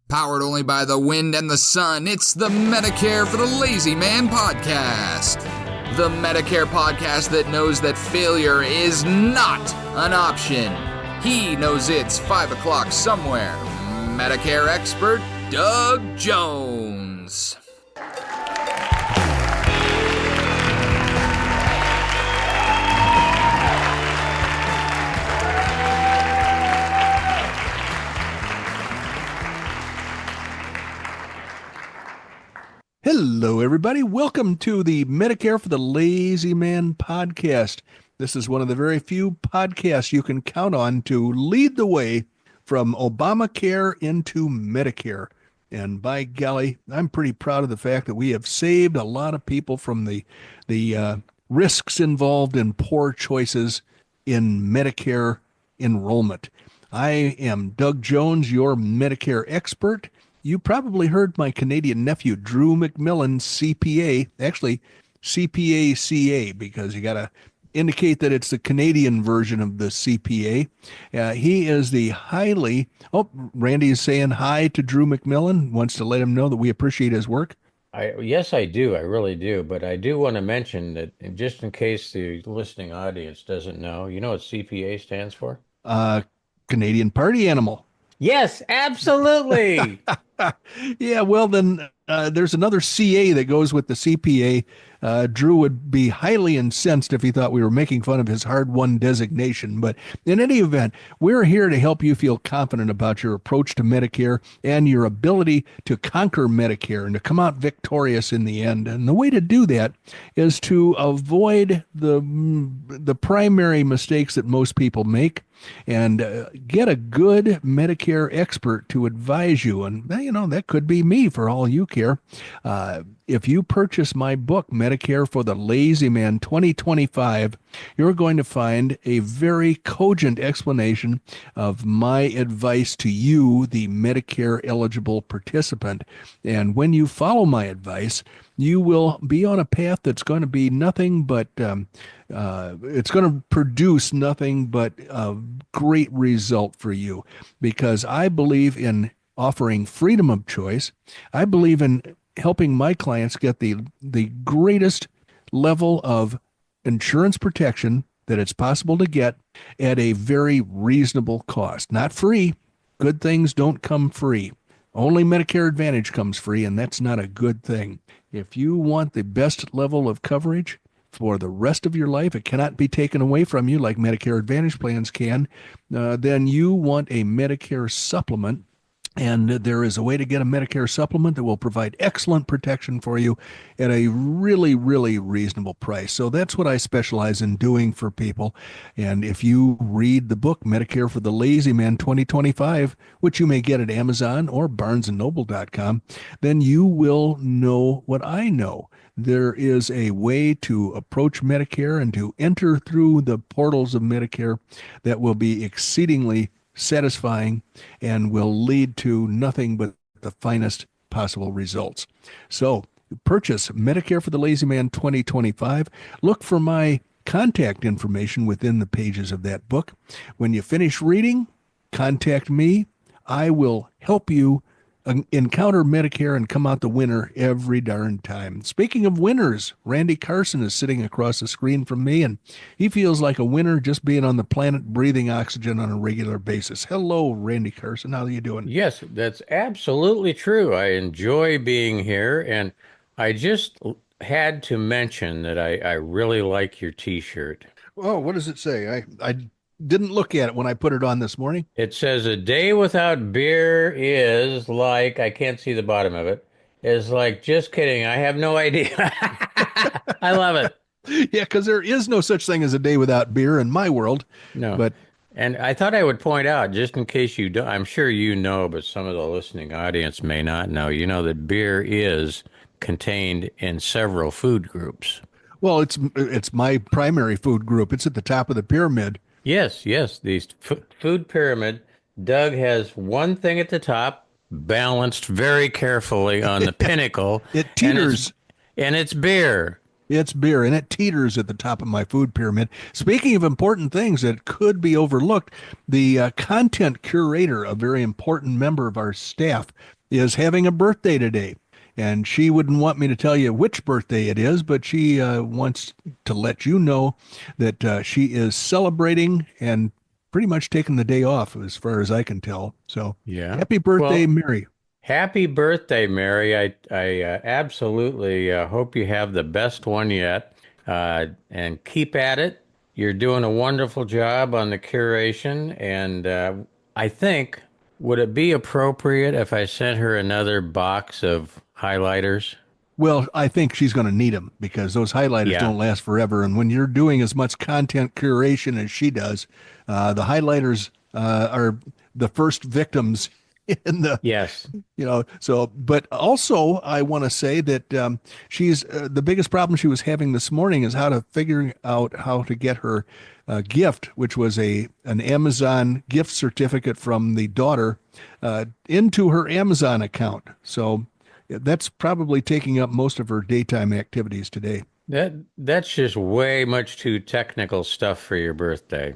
Powered only by the wind and the sun, it's the Medicare for the Lazy Man podcast. The Medicare podcast that knows that failure is not an option. He knows it's 5 o'clock somewhere. Medicare expert Doug Jones. Hello, everybody. Welcome to the Medicare for the Lazy Man podcast. This is one of the very few podcasts you can count on to lead the way from Obamacare into Medicare. And by golly, I'm pretty proud of the fact that we have saved a lot of people from the risks involved in poor choices in Medicare enrollment. I am Doug Jones, your Medicare expert. You probably heard my Canadian nephew, Drew McMillan, CPA, actually CPA-CA, because you got to indicate that it's the Canadian version of the CPA. He is the Randy is saying hi to Drew McMillan, wants to let him know that we appreciate his work. Yes, I do. I really do. But I do want to mention that just in case the listening audience doesn't know, you know what CPA stands for? Canadian Party Animal. Yes, absolutely. Yeah, well, then there's another CA that goes with the CPA. Drew would be highly incensed if he thought we were making fun of his hard-won designation. But in any event, we're here to help you feel confident about your approach to Medicare and your ability to conquer Medicare and to come out victorious in the end. And the way to do that is to avoid the primary mistakes that most people make and get a good Medicare expert to advise you. And, you know, that could be me for all you care. If you purchase my book, Medicare for the Lazy Man 2025, you're going to find a very cogent explanation of my advice to you, the Medicare eligible participant. And when you follow my advice, you will be on a path that's going to be nothing but, it's going to produce nothing but a great result for you, because I believe in offering freedom of choice. I believe in helping my clients get the greatest level of insurance protection that it's possible to get at a very reasonable cost. Not free. Good things don't come free. Only Medicare Advantage comes free, and that's not a good thing. If you want the best level of coverage for the rest of your life, it cannot be taken away from you like Medicare Advantage plans can, then you want a Medicare supplement. And there is a way to get a Medicare supplement that will provide excellent protection for you at a really, really reasonable price. So that's what I specialize in doing for people. And if you read the book, Medicare for the Lazy Man 2025, which you may get at Amazon or barnesandnoble.com, then you will know what I know. There is a way to approach Medicare and to enter through the portals of Medicare that will be exceedingly satisfying and will lead to nothing but the finest possible results. So purchase Medicare for the Lazy Man 2025. Look for my contact information within the pages of that book. When you finish reading, contact me. I will help you encounter Medicare and come out the winner every darn time. Speaking of winners, Randy Carson is sitting across the screen from me, and he feels like a winner just being on the planet breathing oxygen on a regular basis. Hello, Randy Carson. How are you doing? Yes, that's absolutely true. I enjoy being here, and I just had to mention that I really like your T-shirt. Oh, what does it say? I didn't look at it when I put it on this morning. It says a day without beer is like, I can't see the bottom of it, is like, just kidding. I have no idea. I love it. Yeah, because there is no such thing as a day without beer in my world. No. And I thought I would point out, just in case you don't, I'm sure you know, but some of the listening audience may not know, you know that beer is contained in several food groups. Well, it's my primary food group. It's at the top of the pyramid. Yes, the food pyramid. Doug has one thing at the top, balanced very carefully on the pinnacle. It teeters. And it's beer. It's beer, and it teeters at the top of my food pyramid. Speaking of important things that could be overlooked, the content curator, a very important member of our staff, is having a birthday today. And she wouldn't want me to tell you which birthday it is, but she wants to let you know that she is celebrating and pretty much taking the day off, as far as I can tell. So Yeah. happy birthday, Well, Mary. happy birthday, Mary. I absolutely hope you have the best one yet. And keep at it. You're doing a wonderful job on the curation. And I think, would it be appropriate if I sent her another box of highlighters? Well, I think she's going to need them because those highlighters Yeah. don't last forever. And when you're doing as much content curation as she does, the highlighters are the first victims in the, Yes. so, but also I want to say that she's the biggest problem she was having this morning is how to figure out how to get her gift, which was an Amazon gift certificate from the daughter, into her Amazon account. So that's probably taking up most of her daytime activities today. That's just way much too technical stuff for your birthday.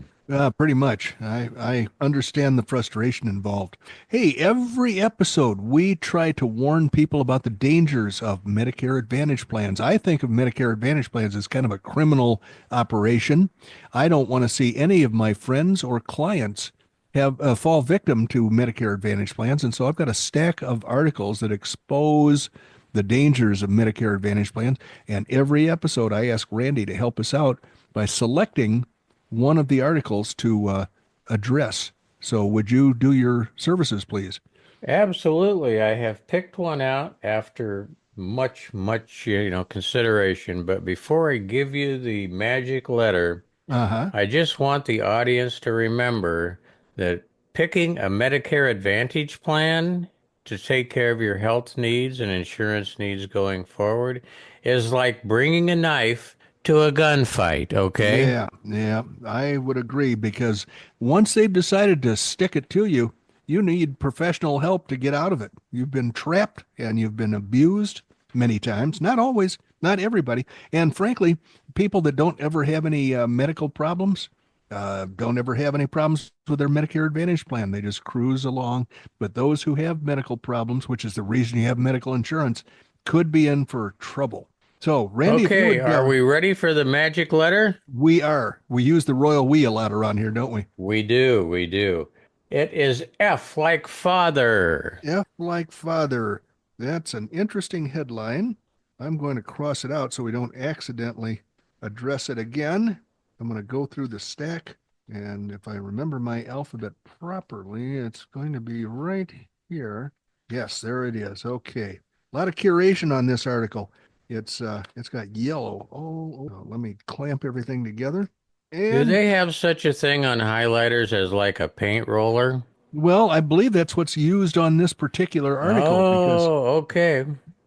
Pretty much. I understand the frustration involved. Hey, every episode we try to warn people about the dangers of Medicare Advantage plans. I think of Medicare Advantage plans as kind of a criminal operation. I don't want to see any of my friends or clients have fall victim to Medicare Advantage plans, and so I've got a stack of articles that expose the dangers of Medicare Advantage plans. And every episode, I ask Randy to help us out by selecting one of the articles to address. So, would you do your services, please? Absolutely. I have picked one out after much consideration. But before I give you the magic letter, Uh huh. I just want the audience to remember that picking a Medicare Advantage plan to take care of your health needs and insurance needs going forward is like bringing a knife to a gunfight, okay? Yeah, yeah, I would agree because once they've decided to stick it to you, you need professional help to get out of it. You've been trapped and you've been abused many times. Not always, not everybody. And frankly, people that don't ever have any medical problems, don't ever have any problems with their Medicare Advantage plan. They just cruise along. But those who have medical problems, which is the reason you have medical insurance, could be in for trouble. So, Randy, if you Okay, would, are we ready for the magic letter? we are. We use the royal we a lot around here, don't we? We do, we do. It is F like father. F like father. That's an interesting headline. I'm going to cross it out so we don't accidentally address it again. I'm going to go through the stack, and if I remember my alphabet properly, it's going to be right here. Yes, there it is. Okay. A lot of curation on this article. It's got yellow. Let me clamp everything together. Do And they have such a thing on highlighters as like a paint roller? well, I believe that's what's used on this particular article because Oh, okay.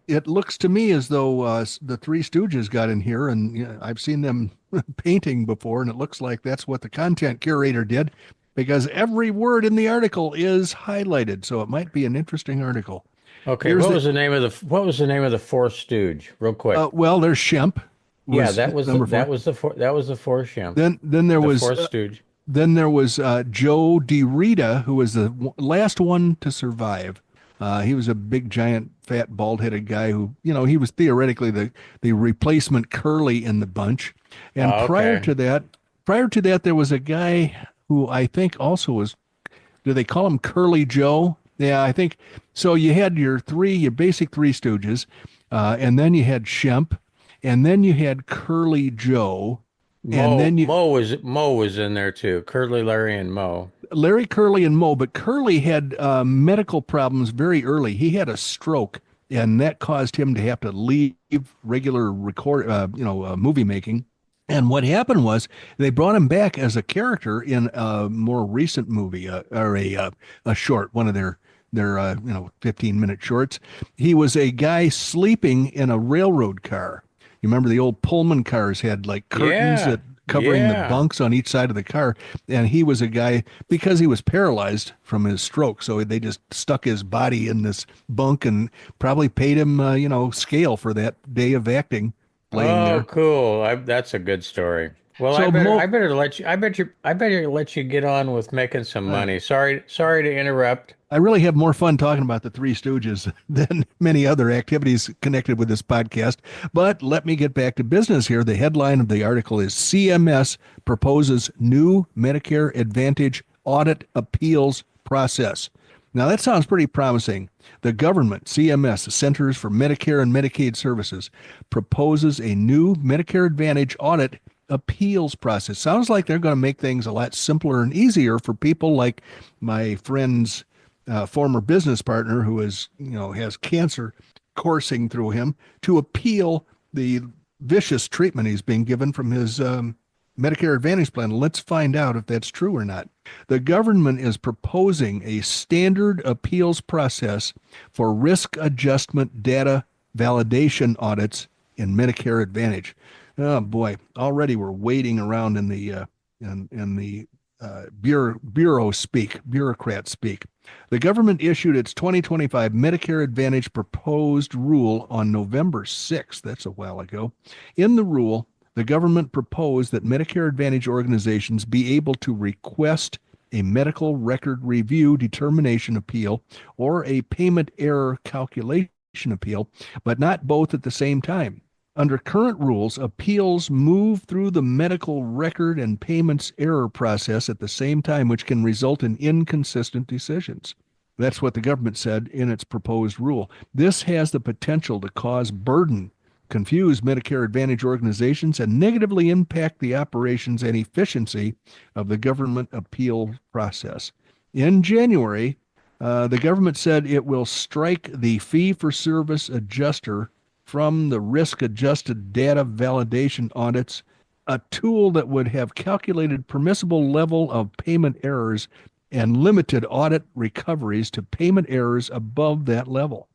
it looks to me as though the Three Stooges got in here, and I've seen them painting before, and it looks like that's what the content curator did because every word in the article is highlighted. So it might be an interesting article. Okay, Here's what was the name of the fourth stooge? Real quick. well, there's Shemp Yeah, was number four. that was the fourth shimp. Then there The was fourth stooge. Joe DeRita, who was the last one to survive. He was a big, giant, fat, bald-headed guy who, he was theoretically the replacement Curly in the bunch. And Oh, okay. prior to that, there was a guy who I think also was. Do they call him Curly Joe? Yeah, I think so. You had your basic Three Stooges, and then you had Shemp, and then you had Curly Joe, and then Mo was in there too. Curly, Larry, and Mo. Larry, Curly, and Moe, but Curly had medical problems very early. He had a stroke, and that caused him to have to leave regular movie making. And what happened was they brought him back as a character in a more recent movie, or a short, one of their 15-minute shorts. He was a guy sleeping in a railroad car. You remember the old Pullman cars had like curtains Yeah, that covering the yeah. bunks on each side of the car. And he was a guy, because he was paralyzed from his stroke, so they just stuck his body in this bunk and probably paid him, scale for that day of acting laying Oh, there. cool. That's a good story. Well, So I better let you, I better let you get on with making some money. Sorry to interrupt. I really have more fun talking about the Three Stooges than many other activities connected with this podcast. But let me get back to business here. The headline of the article is CMS proposes new Medicare Advantage audit appeals process. Now, that sounds pretty promising. The government, CMS, the Centers for Medicare and Medicaid Services, proposes a new Medicare Advantage audit appeals process. Sounds like they're going to make things a lot simpler and easier for people like my friend's former business partner who has cancer coursing through him to appeal the vicious treatment he's being given from his Medicare Advantage plan. Let's find out if that's true or not. The government is proposing a standard appeals process for risk adjustment data validation audits in Medicare Advantage. Oh boy, already we're waiting around in the bureaucrat speak. The government issued its 2025 Medicare Advantage proposed rule on November 6th. That's a while ago. In the rule, the government proposed that Medicare Advantage organizations be able to request a medical record review determination appeal or a payment error calculation appeal, but not both at the same time. Under current rules, appeals move through the medical record and payments error process at the same time, which can result in inconsistent decisions. That's what the government said in its proposed rule. This has the potential to cause burden, confuse Medicare Advantage organizations, and negatively impact the operations and efficiency of the government appeal process. In January, the government said it will strike the fee-for-service adjuster from the risk-adjusted data validation audits, a tool that would have calculated permissible level of payment errors and limited audit recoveries to payment errors above that level.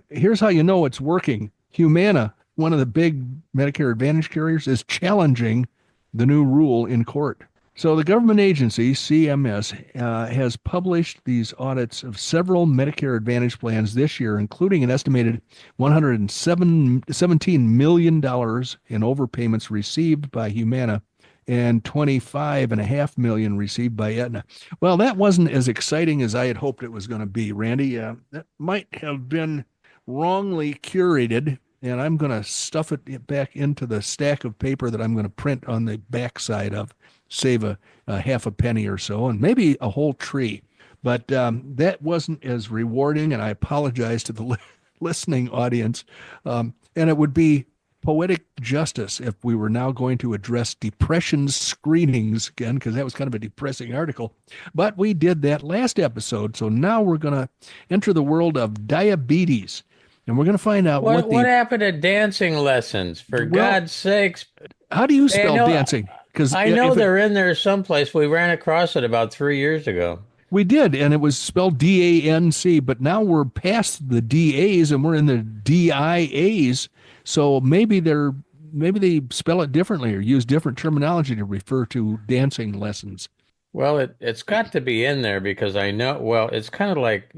Here's how you know it's working. Humana, one of the big Medicare Advantage carriers, is challenging the new rule in court. So the government agency, CMS, has published these audits of several Medicare Advantage plans this year, including an estimated $117 million in overpayments received by Humana and $25.5 million received by Aetna. Well, that wasn't as exciting as I had hoped it was going to be, Randy. That might have been wrongly curated, and I'm going to stuff it back into the stack of paper that I'm going to print on the backside of, save a half a penny or so, and maybe a whole tree. But that wasn't as rewarding, and I apologize to the listening audience. And it would be poetic justice if we were now going to address depression screenings again, because that was kind of a depressing article. But we did that last episode, so now we're going to enter the world of diabetes. And we're going to find out what happened to dancing lessons, for God's sakes. How do you spell dancing? Because I know they're in there someplace. We ran across it about 3 years ago. We did, and it was spelled D-A-N-C, but now we're past the D-A's and we're in the D-I-A's. So maybe they spell it differently or use different terminology to refer to dancing lessons. Well, it's got to be in there because I know, well, it's kind of like,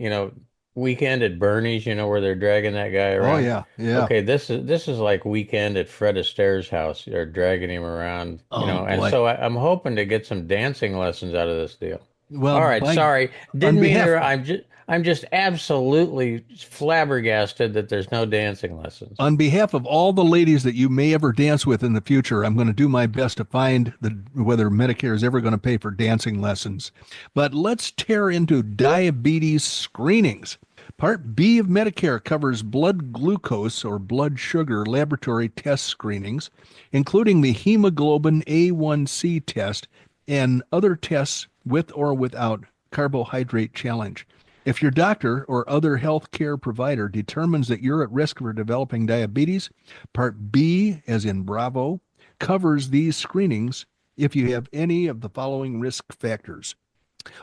Weekend at Bernie's, where they're dragging that guy around. Oh yeah, yeah. Okay, this is like Weekend at Fred Astaire's house. They're dragging him around, and so I'm hoping to get some dancing lessons out of this deal. Well, all right, sorry, didn't mean to. I'm just absolutely flabbergasted that there's no dancing lessons. On behalf of all the ladies that you may ever dance with in the future, I'm going to do my best to find whether Medicare is ever going to pay for dancing lessons. But let's tear into diabetes screenings. Part B of Medicare covers blood glucose or blood sugar laboratory test screenings, including the hemoglobin A1C test and other tests with or without carbohydrate challenge. If your doctor or other health care provider determines that you're at risk for developing diabetes, Part B, as in Bravo, covers these screenings if you have any of the following risk factors.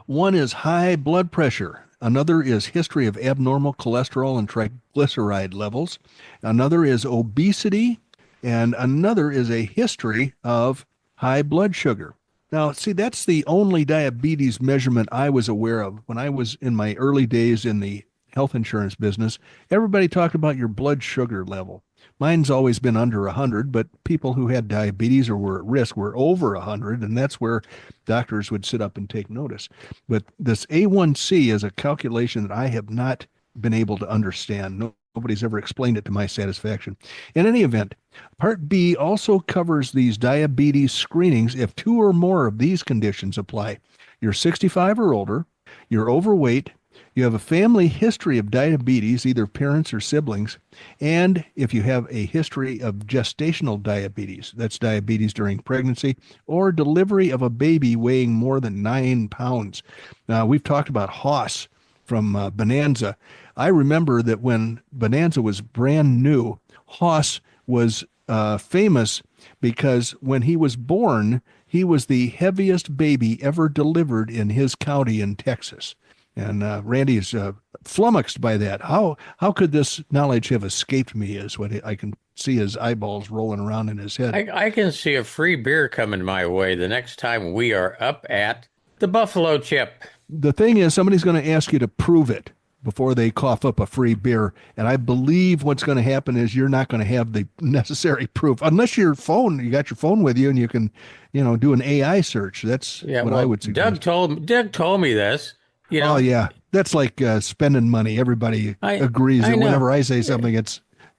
One is high blood pressure. Another is history of abnormal cholesterol and triglyceride levels. Another is obesity. And another is a history of high blood sugar. Now, see, that's the only diabetes measurement I was aware of when I was in my early days in the health insurance business. Everybody talked about your blood sugar level. Mine's always been under 100, but people who had diabetes or were at risk were over 100, and that's where doctors would sit up and take notice. But this A1C is a calculation that I have not been able to understand. Nobody's ever explained it to my satisfaction. In any event, Part B also covers these diabetes screenings if two or more of these conditions apply. You're 65 or older, you're overweight, you have a family history of diabetes, either parents or siblings, and if you have a history of gestational diabetes, that's diabetes during pregnancy, or delivery of a baby weighing more than 9 pounds. Now, we've talked about Haas from Bonanza. I remember that when Bonanza was brand new, Haas was famous because when he was born, he was the heaviest baby ever delivered in his county in Texas. And Randy is flummoxed by that. How could this knowledge have escaped me is what I can see his eyeballs rolling around in his head. I can see a free beer coming my way the next time we are up at the Buffalo Chip. The thing is, somebody's going to ask you to prove it before they cough up a free beer. And I believe what's going to happen is you're not going to have the necessary proof unless you got your phone with you and you can, do an AI search. That's what I would suggest. Doug told me this. Oh, yeah. That's like spending money. Everybody agrees that whenever I say something,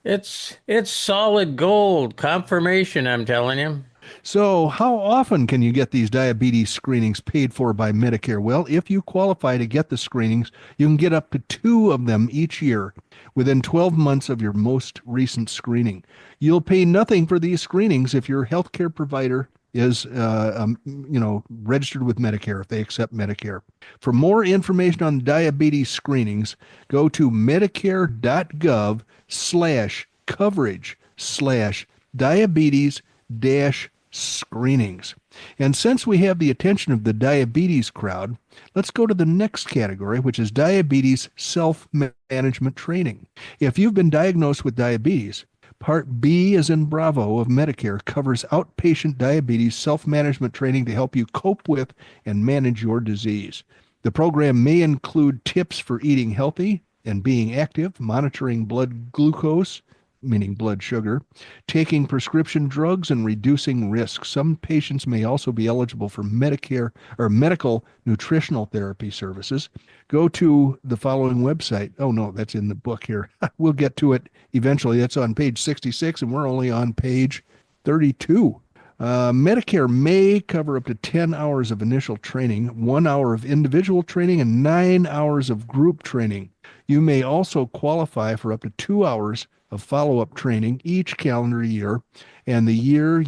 it's solid gold confirmation, I'm telling you. So how often can you get these diabetes screenings paid for by Medicare? Well, if you qualify to get the screenings, you can get up to 2 of them each year within 12 months of your most recent screening. You'll pay nothing for these screenings if your healthcare provider is, registered with Medicare, if they accept Medicare. For more information on diabetes screenings, go to medicare.gov/coverage/diabetes-screenings. And since we have the attention of the diabetes crowd, let's go to the next category, which is diabetes self-management training. If you've been diagnosed with diabetes, Part B, as in Bravo, of Medicare covers outpatient diabetes self-management training to help you cope with and manage your disease. The program may include tips for eating healthy and being active, monitoring blood glucose, meaning blood sugar, taking prescription drugs, and reducing risk. Some patients may also be eligible for Medicare or medical nutritional therapy services. Go to the following website. Oh, no, that's in the book here. We'll get to it eventually. That's on page 66, and we're only on page 32. Medicare may cover up to 10 hours of initial training, 1 hour of individual training, and 9 hours of group training. You may also qualify for up to 2 hours of follow-up training each calendar year, and after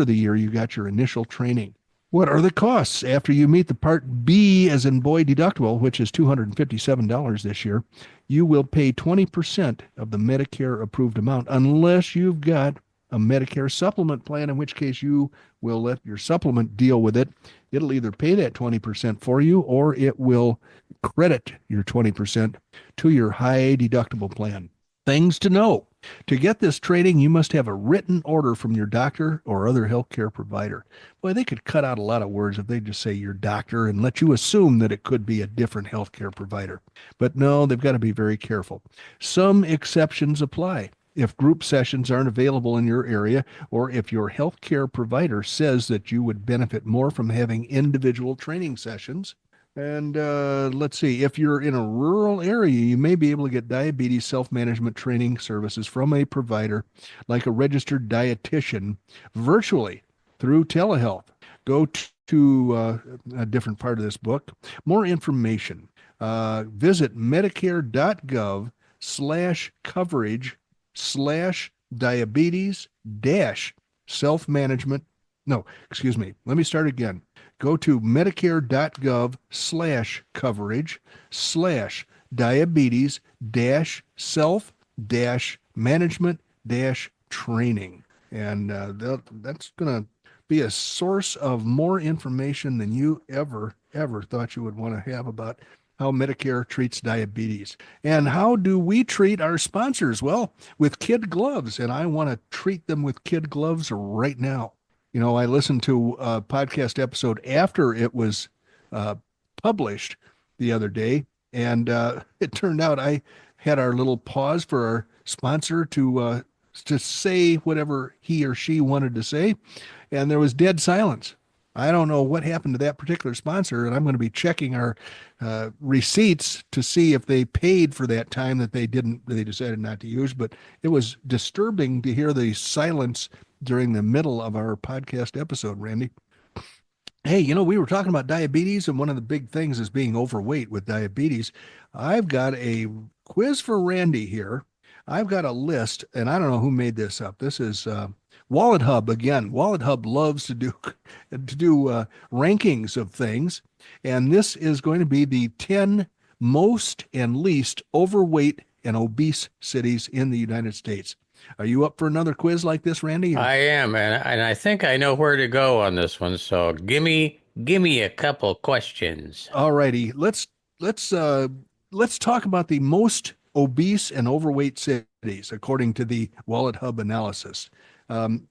the year you got your initial training. What are the costs after you meet the Part B, as in boy, deductible, which is $257 this year? You will pay 20% of the Medicare approved amount unless you've got a Medicare supplement plan, in which case you will let your supplement deal with it. It'll either pay that 20% for you or it will credit your 20% to your high deductible plan. Things to know. To get this training, you must have a written order from your doctor or other healthcare provider. Boy, they could cut out a lot of words if they just say your doctor and let you assume that it could be a different healthcare provider. But no, they've got to be very careful. Some exceptions apply. If group sessions aren't available in your area, or if your healthcare provider says that you would benefit more from having individual training sessions. And let's see, if you're in a rural area, you may be able to get diabetes self-management training services from a provider like a registered dietitian virtually through telehealth. Go to a different part of this book. More information. Visit medicare.gov/coverage/diabetes-self-management. No, excuse me. Let me start again. Go to medicare.gov/coverage/diabetes-self-management-training. And that's going to be a source of more information than you ever thought you would want to have about how Medicare treats diabetes. And how do we treat our sponsors? Well, with kid gloves, and I want to treat them with kid gloves right now. I listened to a podcast episode after it was published the other day, and it turned out I had our little pause for our sponsor to to say whatever he or she wanted to say, and there was dead silence. I don't know what happened to that particular sponsor, and I'm going to be checking our receipts to see if they paid for that time that they decided not to use. But it was disturbing to hear the silence during the middle of our podcast episode, Randy. Hey, we were talking about diabetes, and one of the big things is being overweight with diabetes. I've got a quiz for Randy here. I've got a list, and I don't know who made this up. This is Wallet Hub again. Wallet Hub loves to do rankings of things, and this is going to be the 10 most and least overweight and obese cities in the United States. Are you up for another quiz like this, Randy? I am, and I think I know where to go on this one. So give me a couple questions. All righty. Let's talk about the most obese and overweight cities according to the Wallet Hub analysis. Um,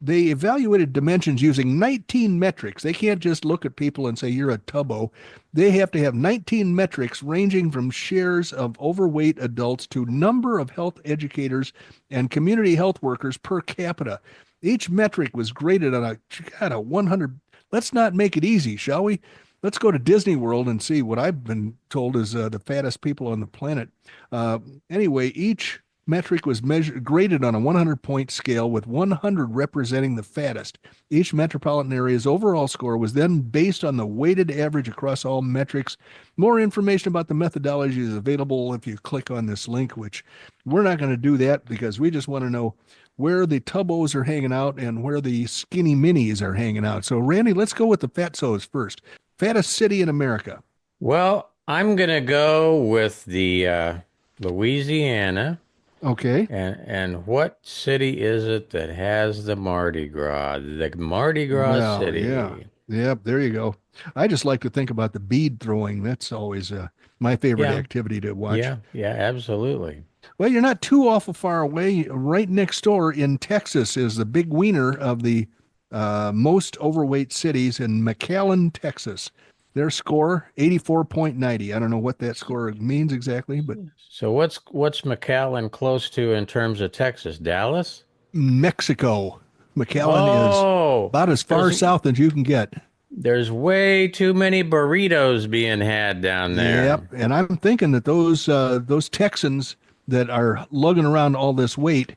they evaluated dimensions using 19 metrics. They can't just look at people and say you're a tubbo. They have to have 19 metrics ranging from shares of overweight adults to number of health educators and community health workers per capita. Each metric was graded on a 100. Let's not make it easy, shall we? Let's go to Disney World and see what I've been told is the fattest people on the planet. Anyway, each metric was graded on a 100-point scale, with 100 representing the fattest. Each metropolitan area's overall score was then based on the weighted average across all metrics. More information about the methodology is available if you click on this link, which we're not going to do that because we just want to know where the tubbos are hanging out and where the skinny minis are hanging out. So, Randy, let's go with the fatsos first. Fattest city in America. Well, I'm gonna go with the Louisiana. Okay. And what city is it that has the Mardi Gras? The Mardi Gras Well, city. yeah. Yep, there you go. I just like to think about the bead throwing. That's always my favorite Yeah, activity to watch. yeah, absolutely. Well, you're not too awful far away. Right next door in Texas is the big wiener of the most overweight cities in McAllen, Texas. Their score, 84.90. I don't know what that score means exactly, but So what's McAllen close to in terms of Texas? Dallas? Mexico. McAllen is Oh, about as far south as you can get. there's way too many burritos being had down there. Yep, and I'm thinking that those Texans that are lugging around all this weight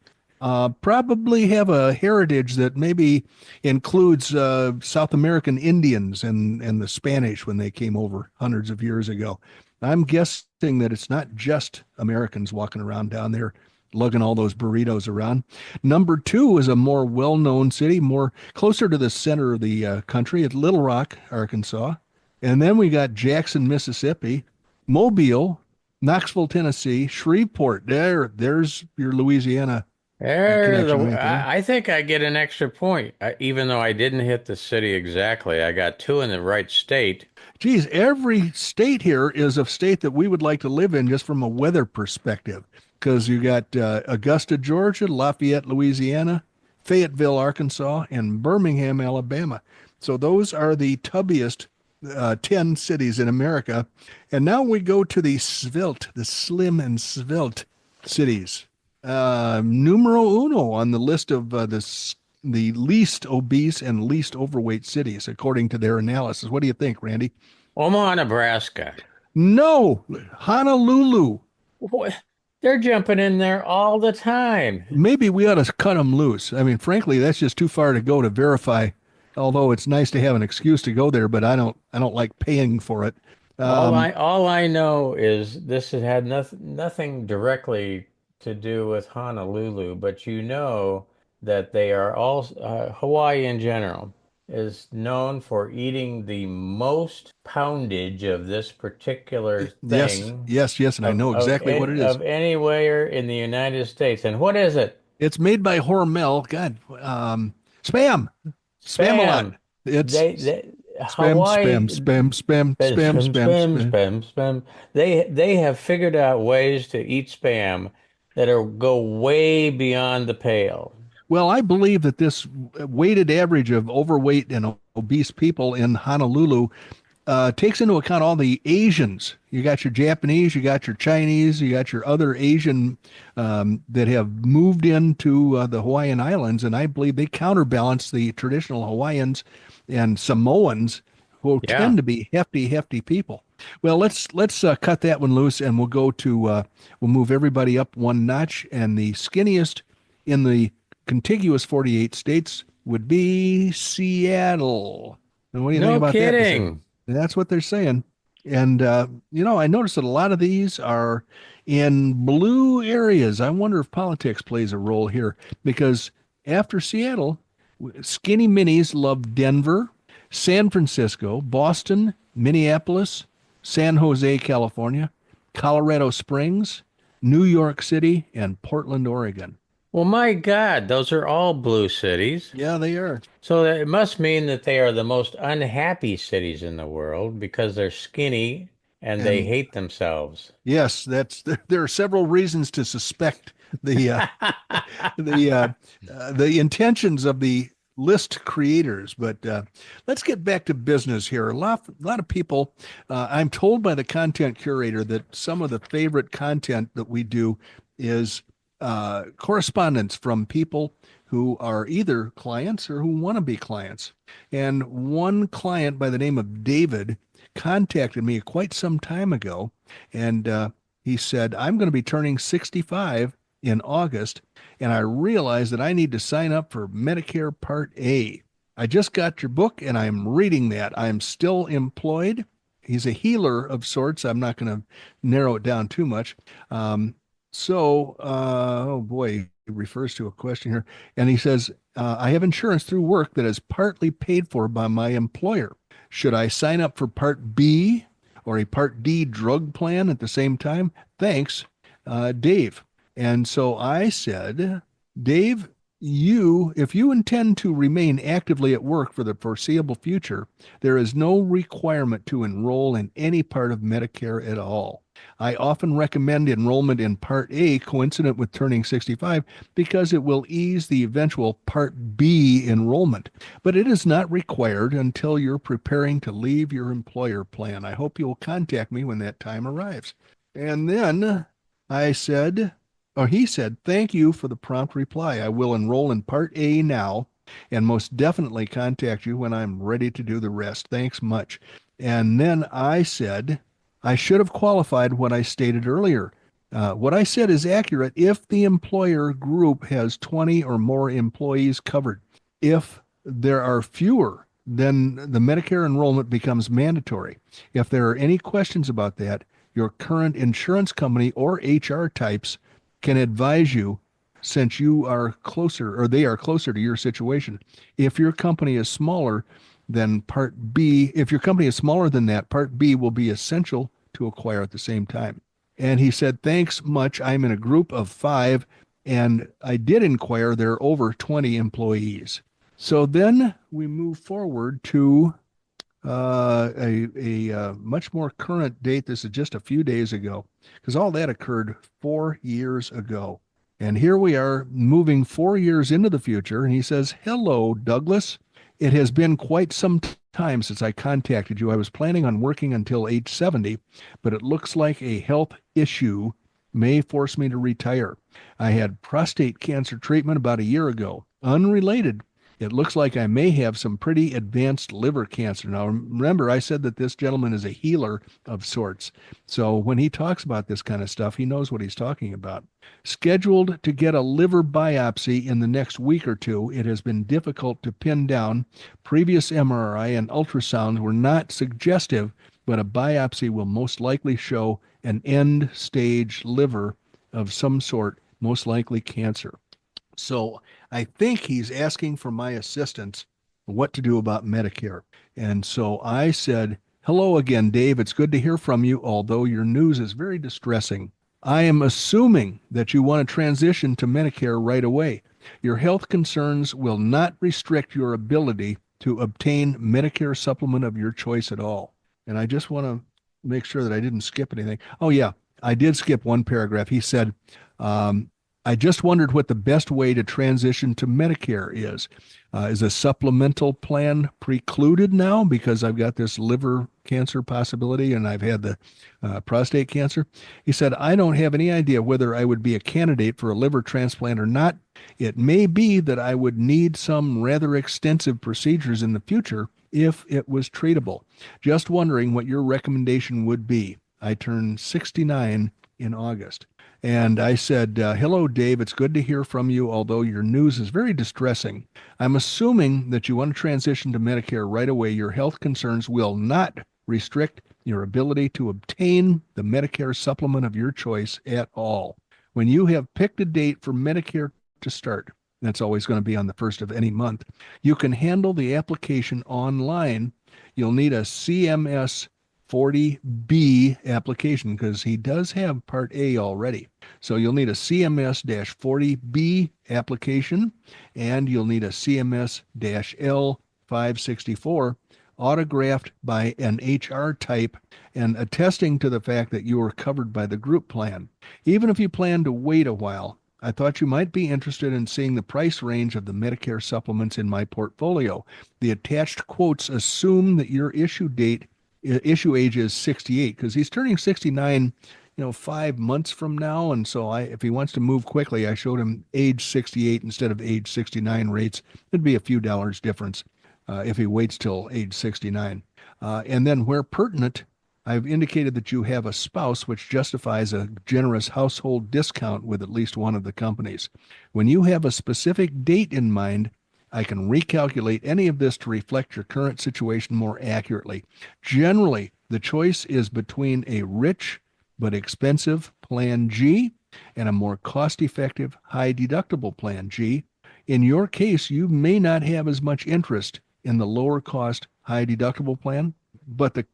probably have a heritage that maybe includes South American Indians and the Spanish when they came over hundreds of years ago. I'm guessing that it's not just Americans walking around down there lugging all those burritos around. Number two is a more well-known city, more closer to the center of the country, at Little Rock, Arkansas. And then we got Jackson, Mississippi, Mobile, Knoxville, Tennessee, Shreveport. There's your Louisiana connection right there. I think I get an extra point, even though I didn't hit the city exactly. I got two in the right state. Geez, every state here is a state that we would like to live in just from a weather perspective, because you got Augusta, Georgia, Lafayette, Louisiana, Fayetteville, Arkansas, and Birmingham, Alabama. So those are the tubbiest 10 cities in America. And now we go to the slim and svelte cities. Numero uno on the list of the least obese and least overweight cities, according to their analysis. What do you think, Randy? Omaha, Nebraska. No, Honolulu. What? They're jumping in there all the time. Maybe we ought to cut them loose. I mean, frankly, that's just too far to go to verify. Although it's nice to have an excuse to go there, but I don't like paying for it. All I know is this has had nothing directly to do with Honolulu, but you know that they are all Hawaii in general is known for eating the most poundage of this particular thing. Yes, and I know exactly what it is. Of anywhere in the United States. And what is it? It's made by Hormel. God, spam. Spamalot. It's Hawaii, spam. They have figured out ways to eat spam that go way beyond the pale. Well, I believe that this weighted average of overweight and obese people in Honolulu takes into account all the Asians. You got your Japanese, you got your Chinese, you got your other Asian that have moved into the Hawaiian Islands, and I believe they counterbalance the traditional Hawaiians and Samoans, who Yeah. tend to be hefty, hefty people. Well, let's cut that one loose, and we'll go to we'll move everybody up one notch, and the skinniest in the contiguous 48 states would be Seattle. And what do you think No about that? kidding. That's what they're saying. And, I noticed that a lot of these are in blue areas. I wonder if politics plays a role here because after Seattle, skinny minis love Denver, San Francisco, Boston, Minneapolis, San Jose, California, Colorado Springs, New York City, and Portland, Oregon. Well, my God, those are all blue cities. Yeah, they are. So it must mean that they are the most unhappy cities in the world because they're skinny and they And hate themselves. yes, there are several reasons to suspect the the the intentions of the list creators. But let's get back to business here. A lot of people. I'm told by the content curator that some of the favorite content that we do is correspondence from people who are either clients or who want to be clients. And one client by the name of David contacted me quite some time ago, and he said, I'm going to be turning 65 in August, and I realize that I need to sign up for Medicare Part A. I just got your book, and I'm reading that. I'm still employed. He's a healer of sorts. I'm not going to narrow it down too much. Oh boy, he refers to a question here, and he says, I have insurance through work that is partly paid for by my employer. Should I sign up for Part B or a Part D drug plan at the same time? Thanks, Dave. And so I said, Dave, if you intend to remain actively at work for the foreseeable future, there is no requirement to enroll in any part of Medicare at all. I often recommend enrollment in Part A coincident with turning 65 because it will ease the eventual Part B enrollment, but it is not required until you're preparing to leave your employer plan. I hope you'll contact me when that time arrives. And then he said, thank you for the prompt reply. I will enroll in Part A now and most definitely contact you when I'm ready to do the rest. Thanks much. And then I said, I should have qualified what I stated earlier. What I said is accurate if the employer group has 20 or more employees covered. If there are fewer, then the Medicare enrollment becomes mandatory. If there are any questions about that, your current insurance company or HR types can advise you since you are closer or they are closer to your situation. If your company is smaller, then Part B, if your company is smaller than that, Part B will be essential to acquire at the same time. And he said, thanks much. I'm in a group of 5, and I did inquire. There are over 20 employees. So then we move forward to a much more current date. This is just a few days ago, because all that occurred 4 years ago. And here we are moving 4 years into the future. And he says, hello, Douglas. It has been quite some time since I contacted you. I was planning on working until age 70, but it looks like a health issue may force me to retire. I had prostate cancer treatment about a year ago. Unrelated. It looks like I may have some pretty advanced liver cancer. Now, remember, I said that this gentleman is a healer of sorts. So when he talks about this kind of stuff, he knows what he's talking about. Scheduled to get a liver biopsy in the next week or two. It has been difficult to pin down. Previous MRI and ultrasounds were not suggestive, but a biopsy will most likely show an end-stage liver of some sort, most likely cancer. So I think he's asking for my assistance what to do about Medicare. And so I said, hello again, Dave. It's good to hear from you, although your news is very distressing. I am assuming that you want to transition to Medicare right away. Your health concerns will not restrict your ability to obtain Medicare supplement of your choice at all. And I just want to make sure that I didn't skip anything. Oh, yeah, I did skip one paragraph. He said, I just wondered what the best way to transition to Medicare is. Is a supplemental plan precluded now because I've got this liver cancer possibility and I've had the prostate cancer? He said, I don't have any idea whether I would be a candidate for a liver transplant or not. It may be that I would need some rather extensive procedures in the future if it was treatable. Just wondering what your recommendation would be. I turned 69 in August. And I said, hello, Dave. It's good to hear from you, although your news is very distressing. I'm assuming that you want to transition to Medicare right away. Your health concerns will not restrict your ability to obtain the Medicare supplement of your choice at all. When you have picked a date for Medicare to start, that's always going to be on the first of any month, you can handle the application online. You'll need a CMS 40B application because he does have Part A already. So you'll need a CMS-40B application and you'll need a CMS-L 564 autographed by an HR type and attesting to the fact that you are covered by the group plan. Even if you plan to wait a while, I thought you might be interested in seeing the price range of the Medicare supplements in my portfolio. The attached quotes assume that your issue age is 68 because he's turning 69, 5 months from now. And so if he wants to move quickly, I showed him age 68 instead of age 69 rates. It'd be a few dollars difference if he waits till age 69. And then where pertinent, I've indicated that you have a spouse, which justifies a generous household discount with at least one of the companies. When you have a specific date in mind, I can recalculate any of this to reflect your current situation more accurately. Generally, the choice is between a rich but expensive Plan G and a more cost-effective, high-deductible Plan G. In your case, you may not have as much interest in the lower-cost, high-deductible plan, but the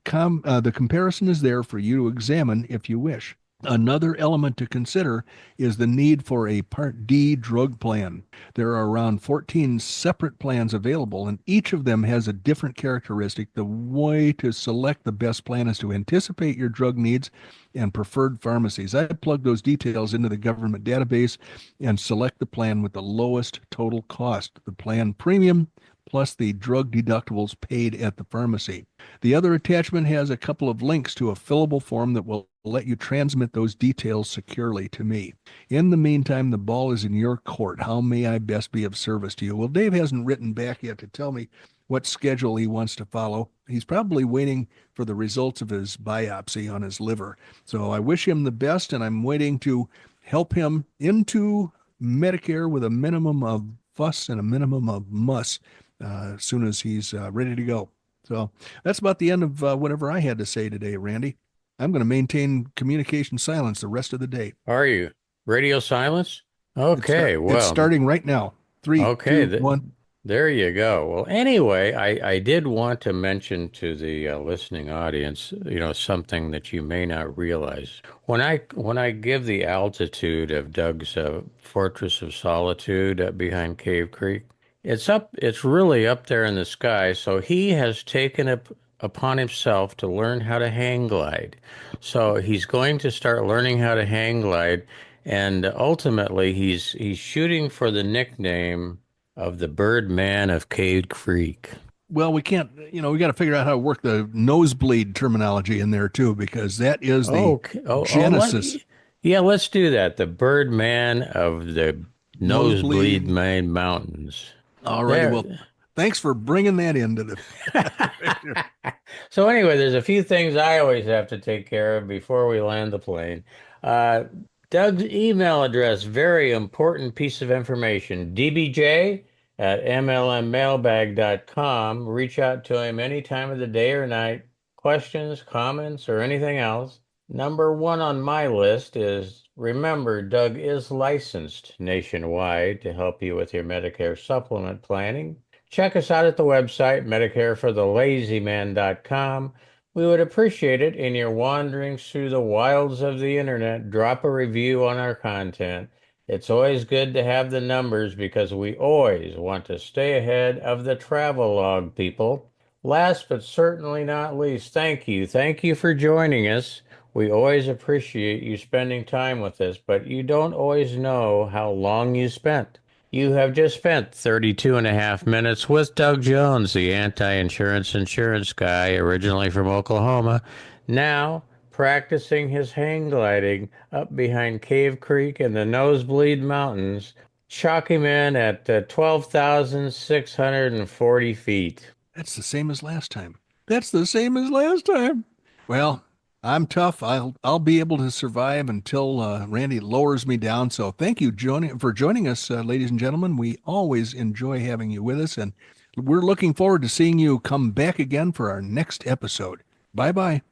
comparison is there for you to examine if you wish. Another element to consider is the need for a Part D drug plan. There are around 14 separate plans available, and each of them has a different characteristic. The way to select the best plan is to anticipate your drug needs and preferred pharmacies. I plug those details into the government database and select the plan with the lowest total cost, the plan premium, plus the drug deductibles paid at the pharmacy. The other attachment has a couple of links to a fillable form that will let you transmit those details securely to me. In the meantime, the ball is in your court. How may I best be of service to you? Well, Dave hasn't written back yet to tell me what schedule he wants to follow. He's probably waiting for the results of his biopsy on his liver. So I wish him the best, and I'm waiting to help him into Medicare with a minimum of fuss and a minimum of muss as soon as he's ready to go. So that's about the end of whatever I had to say today, Randy. I'm going to maintain communication silence the rest of the day. Are you? Radio silence? Okay, It's starting right now. 3, okay, 2, 1. There you go. Well, anyway, I did want to mention to the listening audience, something that you may not realize. When I give the altitude of Doug's Fortress of Solitude behind Cave Creek, it's really up there in the sky. So he has taken it upon himself to learn how to hang glide. So he's going to start learning how to hang glide, and ultimately he's shooting for the nickname of the Birdman of Cave Creek. Well, we can't, we got to figure out how to work the nosebleed terminology in there too, because that is the genesis. Let's do that. The Birdman of the Nosebleed Main Mountains. All right. Well, thanks for bringing that into the. So anyway, there's a few things I always have to take care of before we land the plane. Doug's email address, very important piece of information, dbj@mlmmailbag.com. Reach out to him any time of the day or night. Questions, comments, or anything else. Number 1 on my list is, remember, Doug is licensed nationwide to help you with your Medicare supplement planning. Check us out at the website, medicareforthelazyman.com. We would appreciate it in your wanderings through the wilds of the internet. Drop a review on our content. It's always good to have the numbers because we always want to stay ahead of the travel log, people. Last but certainly not least, thank you. Thank you for joining us. We always appreciate you spending time with us, but you don't always know how long you spent. You have just spent 32 and a half minutes with Doug Jones, the anti-insurance insurance guy, originally from Oklahoma, now practicing his hang gliding up behind Cave Creek in the Nosebleed Mountains. Chalk him in at 12,640 feet. That's the same as last time. That's the same as last time. Well, I'm tough. I'll be able to survive until Randy lowers me down. So thank you for joining us, ladies and gentlemen. We always enjoy having you with us, and we're looking forward to seeing you come back again for our next episode. Bye bye.